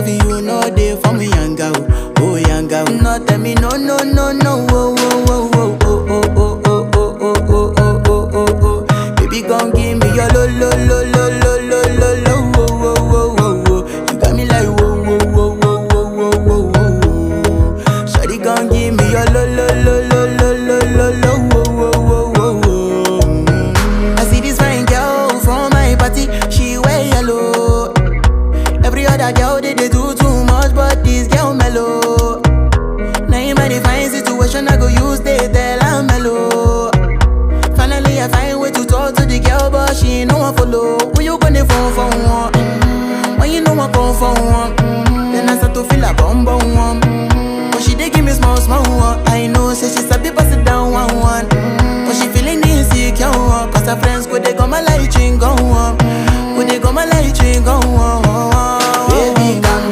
loving you no day for me, young girl. Oh, young girl. No, tell me no, no, no, no. Oh, oh, oh, oh, oh, oh, oh, oh, oh, oh, oh, oh, oh, oh. Baby, gon' give me your lo, lo, lo, lo, lo, lo, lo, lo. Oh, oh, oh, oh, oh. You got me like whoa, whoa, whoa, whoa, whoa, whoa, whoa, whoa. Shawty gon' give me your lo, lo, lo, lo, lo, lo, lo, lo. Oh, oh, oh, oh, oh. I see this fine girl from my party, she wear yellow. Every other girl they do too much, but this girl mellow. Now in my divine situation, I go use they tell I'm mellow. Finally I find way to talk to the girl, but she ain't no one follow. Who you gonna phone for one? When you know I come for one, then I start to feel a bum bum one. But she dey give me small small one. I know say she sabi pass it down one one. But she feeling insecure one, cause her friends go they go my light ring go on, go they go my light ring go on.